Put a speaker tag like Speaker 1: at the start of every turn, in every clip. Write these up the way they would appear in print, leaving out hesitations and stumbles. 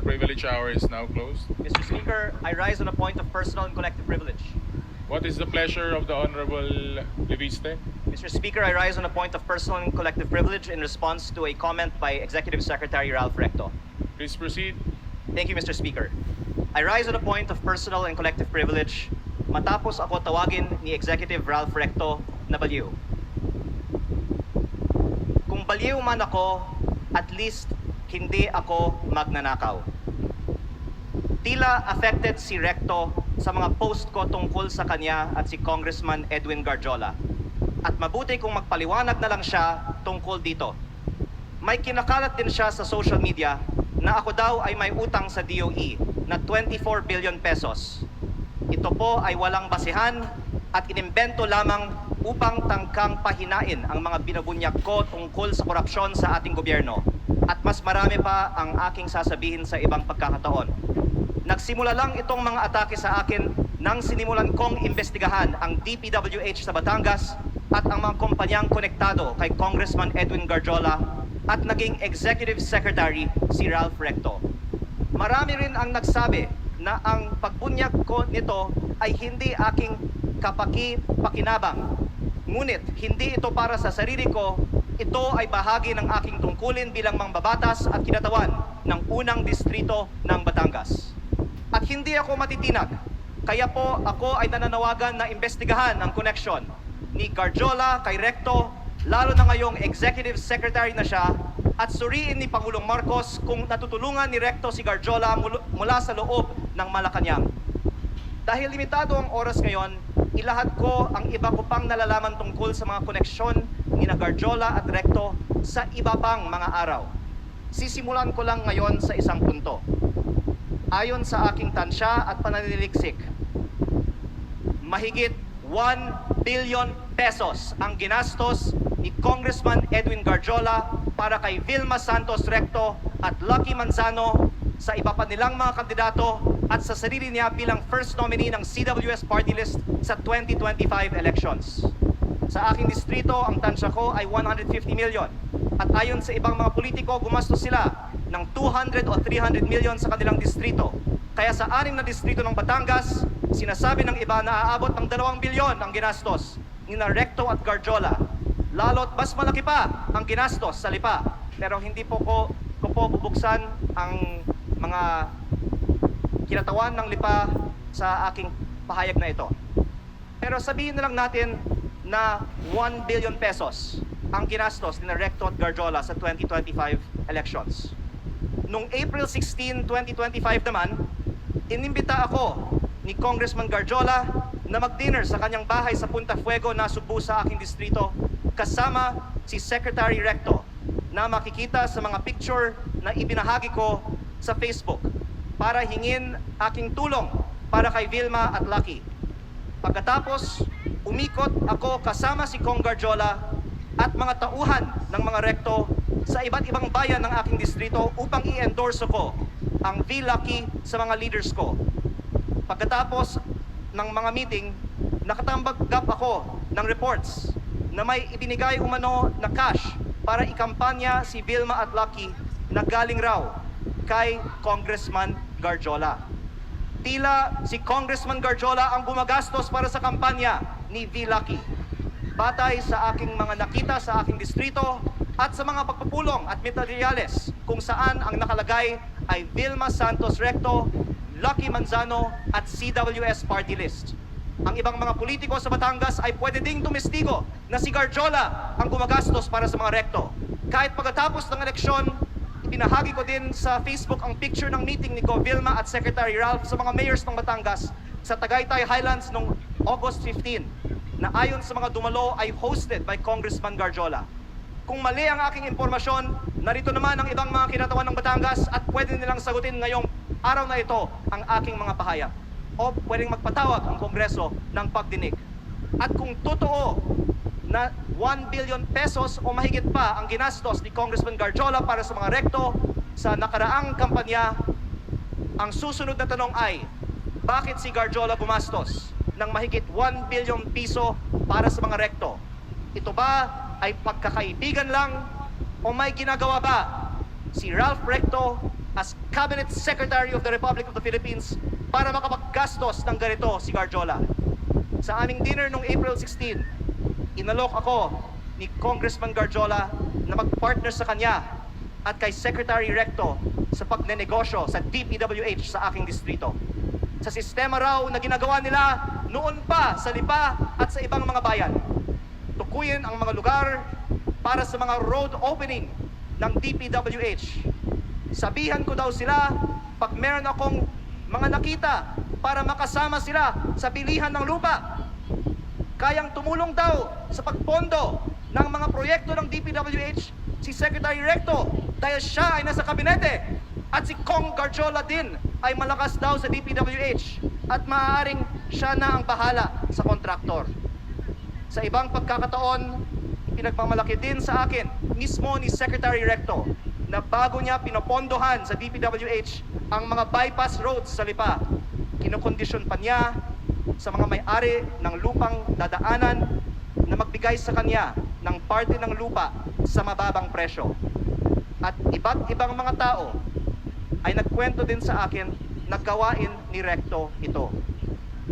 Speaker 1: privilege hour is now closed.
Speaker 2: Mr. Speaker, I rise on a point of personal and collective privilege.
Speaker 1: What is the pleasure of the Honorable Leviste?
Speaker 2: Mr. Speaker, I rise on a point of personal and collective privilege in response to a comment by Executive Secretary Ralph Recto.
Speaker 1: Please proceed.
Speaker 2: Thank you, Mr. Speaker. I rise on a point of personal and collective privilege matapos ako tawagin ni Executive Ralph Recto na baliw. Kung baliw man ako, at least hindi ako magnanakaw. Tila affected si Recto sa mga post ko tungkol sa kanya at si Congressman Edwin Garjola. At mabuti kung magpaliwanag na lang siya tungkol dito. May kinakalat din siya sa social media na ako daw ay may utang sa DOE na 24 billion pesos. Ito po ay walang basihan at inimbento lamang upang tangkang pahinain ang mga binabunyak ko tungkol sa korupsyon sa ating gobyerno. At mas marami pa ang aking sasabihin sa ibang pagkakataon. Nagsimula lang itong mga atake sa akin nang sinimulan kong imbestigahan ang DPWH sa Batangas at ang mga kumpanyang konektado kay Congressman Edwin Garjola at naging Executive Secretary si Ralph Recto. Marami rin ang nagsabi na ang pagbunyag ko nito ay hindi aking kapaki-pakinabang. Ngunit hindi ito para sa sarili ko, ito ay bahagi ng aking tungkulin bilang mangbabatas at kinatawan ng unang distrito ng Batangas. At hindi ako matitinag, kaya po ako ay nananawagan na imbestigahan ang koneksyon ni Garjola kay Recto, lalo na ngayong Executive Secretary na siya, at suriin ni Pangulong Marcos kung natutulungan ni Recto si Garjola mula sa loob ng Malacanang. Dahil limitado ang oras ngayon, ilahad ko ang iba ko pang nalalaman tungkol sa mga koneksyon ni Garjola at Recto sa iba pang mga araw. Sisimulan ko lang ngayon sa isang punto. Ayon sa aking tansya at pananiliksik, mahigit 1 billion pesos ang ginastos ni Congressman Edwin Garjola para kay Vilma Santos Recto at Lucky Manzano sa iba pa nilang mga kandidato at sa sarili niya bilang first nominee ng CWS party list sa 2025 elections. Sa aking distrito, ang tansya ko ay 150 million. At ayon sa ibang mga politiko, gumastos sila ng 200 o 300 million sa kanilang distrito. Kaya sa 6 na distrito ng Batangas, sinasabi ng iba na aabot ng 2 bilyon ang ginastos ni Recto at Garjola. Lalo't mas malaki pa ang ginastos sa Lipa. Pero hindi po ko bubuksan ang mga kinatawan ng Lipa sa aking pahayag na ito. Pero sabihin na lang natin na 1 billion pesos ang ginastos ni Recto at Garjola sa 2025 elections. Noong April 16, 2025 naman, inimbita ako ni Congressman Garjola na mag-dinner sa kanyang bahay sa Punta Fuego na Cebu sa aking distrito kasama si Secretary Recto na makikita sa mga picture na ibinahagi ko sa Facebook para hingin aking tulong para kay Vilma at Lucky. Pagkatapos, umikot ako kasama si Cong Garjola at mga tauhan ng mga Recto sa iba't ibang bayan ng aking distrito upang i-endorse ko ang V. Lucky sa mga leaders ko. Pagkatapos ng mga meeting, nakatanggap ako ng reports na may ibinigay umano na cash para ikampanya si Vilma at Lucky na galing raw kay Congressman Garjola. Tila si Congressman Garjola ang gumagastos para sa kampanya ni V. Lucky. Batay sa aking mga nakita sa aking distrito at sa mga pagpupulong at materyales kung saan ang nakalagay ay Vilma Santos Recto, Lucky Manzano at CWS party list. Ang ibang mga politiko sa Batangas ay pwede ding tumestigo na si Garjola ang gumagastos para sa mga Recto. Kahit pagkatapos ng eleksyon, ibinahagi ko din sa Facebook ang picture ng meeting ni Vilma at Secretary Ralph sa mga mayors ng Batangas sa Tagaytay Highlands noong August 15 na ayon sa mga dumalo ay hosted by Congressman Garjola. Kung mali ang aking impormasyon, narito naman ang ibang mga kinatawan ng Batangas at pwede nilang sagutin ngayong araw na ito ang aking mga pahayag. O pwedeng magpatawag ang Kongreso ng pagdinig. At kung totoo na 1 billion pesos o mahigit pa ang ginastos ni Congressman Garjola para sa mga Recto sa nakaraang kampanya, ang susunod na tanong ay, bakit si Garjola gumastos ng mahigit 1 billion piso para sa mga Recto? Ito ba ay pagkakaibigan lang o may ginagawa ba si Ralph Recto as Cabinet Secretary of the Republic of the Philippines para makapaggastos ng ganito si Garjola. Sa aming dinner noong April 16, inalok ako ni Congressman Garjola na magpartner sa kanya at kay Secretary Recto sa pagnenegosyo sa DPWH sa aking distrito. Sa sistema raw na ginagawa nila noon pa sa Lipa at sa ibang mga bayan. Tukuyin ang mga lugar para sa mga road opening ng DPWH. Sabihan ko daw sila pag meron akong mga nakita para makasama sila sa bilihan ng lupa. Kayang tumulong daw sa pagpondo ng mga proyekto ng DPWH si Secretary Recto dahil siya ay nasa kabinete at si Kong Garjola din ay malakas daw sa DPWH at maaaring siya na ang bahala sa kontraktor. Sa ibang pagkakataon, pinagmamalaki din sa akin mismo ni Secretary Recto na bago niya pinopondohan sa DPWH ang mga bypass roads sa Lipa, kinokondisyon pa niya sa mga may-ari ng lupang dadaanan na magbigay sa kanya ng parte ng lupa sa mababang presyo. At iba't ibang mga tao ay nagkwento din sa akin na gawain ni Recto ito.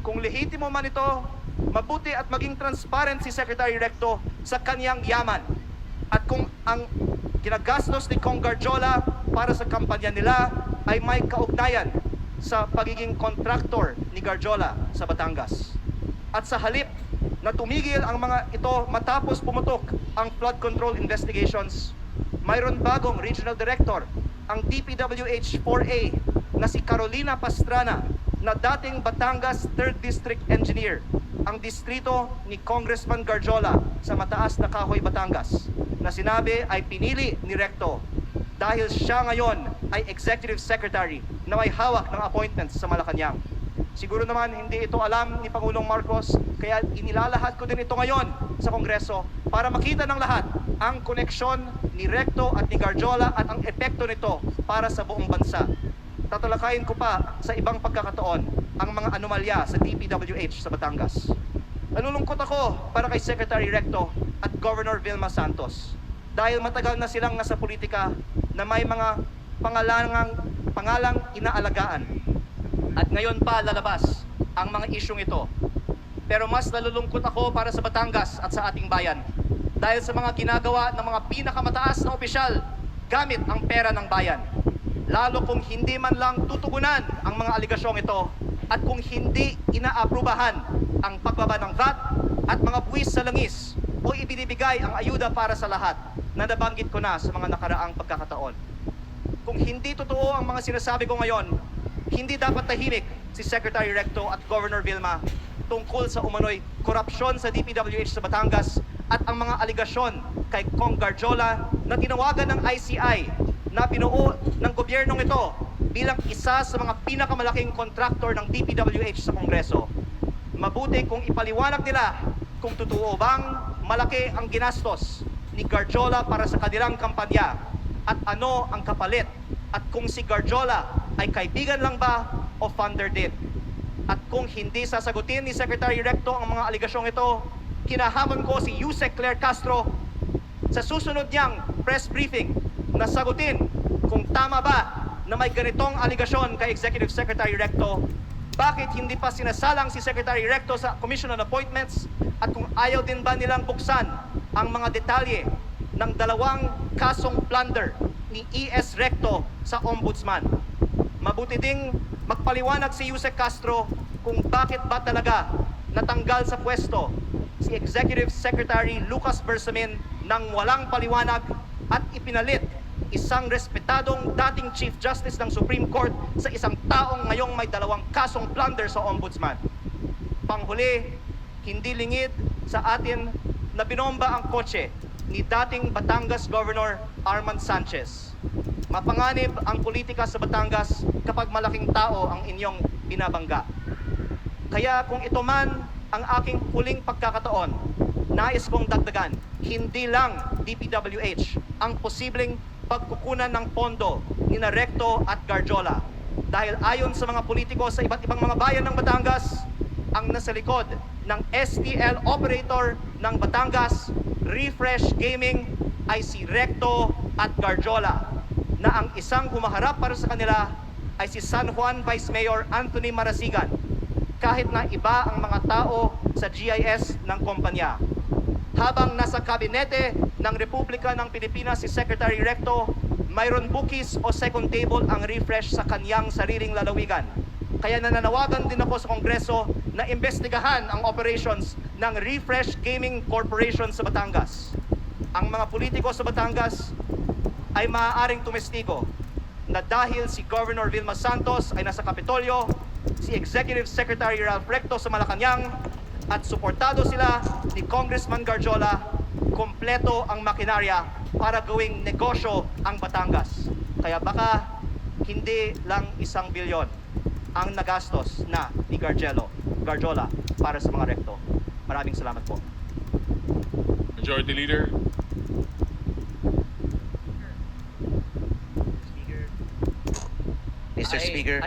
Speaker 2: Kung lehitimo man ito, mabuti at maging transparent si Secretary Recto sa kanyang yaman. At kung ang ginagastos ni Kong Garjola para sa kampanya nila ay may kaugnayan sa pagiging kontraktor ni Garjola sa Batangas. At sa halip na tumigil ang mga ito matapos pumutok ang flood control investigations, mayroon bagong regional director, ang DPWH 4A na si Carolina Pastrana na dating Batangas 3rd District Engineer, ang distrito ni Congressman Garjola sa Mataas na Kahoy, Batangas, na sinabi ay pinili ni Recto dahil siya ngayon ay Executive Secretary na may hawak ng appointments sa Malacanang. Siguro naman hindi ito alam ni Pangulong Marcos, kaya inilalahad ko din ito ngayon sa Kongreso para makita ng lahat ang koneksyon ni Recto at ni Garjola at ang epekto nito para sa buong bansa. Tatalakayin ko pa sa ibang pagkakataon ang mga anomalya sa DPWH sa Batangas. Nalulungkot ako para kay Secretary Recto at Governor Vilma Santos dahil matagal na silang nasa politika na may mga pangalang inaalagaan. At ngayon pa lalabas ang mga isyong ito. Pero mas nalulungkot ako para sa Batangas at sa ating bayan dahil sa mga ginagawa ng mga pinakamataas na opisyal gamit ang pera ng bayan. Lalo kung hindi man lang tutugunan ang mga aligasyong ito at kung hindi inaaprubahan ang pagbaba ng VAT at mga buwis sa langis o ibinibigay ang ayuda para sa lahat na nabanggit ko na sa mga nakaraang pagkakataon. Kung hindi totoo ang mga sinasabi ko ngayon, hindi dapat tahimik si Secretary Recto at Governor Vilma tungkol sa umano'y korupsyon sa DPWH sa Batangas at ang mga aligasyon kay Kong Garjola na tinawagan ng ICI na binuo ng gobyernong ito bilang isa sa mga pinakamalaking kontraktor ng DPWH sa Kongreso. Mabuti kung ipaliwanag nila kung totoo bang malaki ang ginastos ni Garjola para sa kanilang kampanya at ano ang kapalit at kung si Garjola ay kaibigan lang ba o funder din. At kung hindi sasagutin ni Secretary Recto ang mga aligasyong ito, kinahamon ko si Yusek Claire Castro sa susunod niyang press briefing na sagutin kung tama ba na may ganitong aligasyon kay Executive Secretary Recto, bakit hindi pa sinasalang si Secretary Recto sa Commission on Appointments at kung ayaw din ba nilang buksan ang mga detalye ng dalawang kasong plunder ni E.S. Recto sa Ombudsman. Mabuti ding magpaliwanag si Yusek Castro kung bakit ba talaga natanggal sa pwesto si Executive Secretary Lucas Bersamin nang walang paliwanag at ipinalit isang respetadong dating Chief Justice ng Supreme Court sa isang taong ngayong may dalawang kasong plunder sa Ombudsman. Panghuli, hindi lingid sa atin na binomba ang kotse ni dating Batangas Governor Arman Sanchez. Mapanganib ang politika sa Batangas kapag malaking tao ang inyong binabangga. Kaya kung ito man ang aking huling pagkakataon, nais kong dagdagan, hindi lang DPWH ang posibleng pagkukunan ng pondo ni Recto at Garjola. Dahil ayon sa mga politiko sa iba't ibang mga bayan ng Batangas, ang nasa likod ng STL operator ng Batangas, Refresh Gaming, ay si Recto at Garjola. na ang isang humaharap para sa kanila ay si San Juan Vice Mayor Anthony Marasigan, kahit na iba ang mga tao sa GIS ng kumpanya. Habang nasa kabinete ng Republika ng Pilipinas si Secretary Recto, mayroon bookies o second table ang refresh sa kanyang sariling lalawigan. Kaya nananawagan din ako sa Kongreso na imbestigahan ang operations ng Refresh Gaming Corporation sa Batangas. Ang mga politiko sa Batangas ay maaaring tumestigo na dahil si Governor Vilma Santos ay nasa Kapitolyo, si Executive Secretary Ralph Recto sa Malacanang, at suportado sila ni Congressman Garjola, kompleto ang makinarya para gawing negosyo ang Batangas. Kaya baka hindi lang 1 bilyon ang nagastos na ni Garjola para sa mga Recto. Maraming salamat po.
Speaker 1: Majority Leader.
Speaker 3: Mr. Speaker,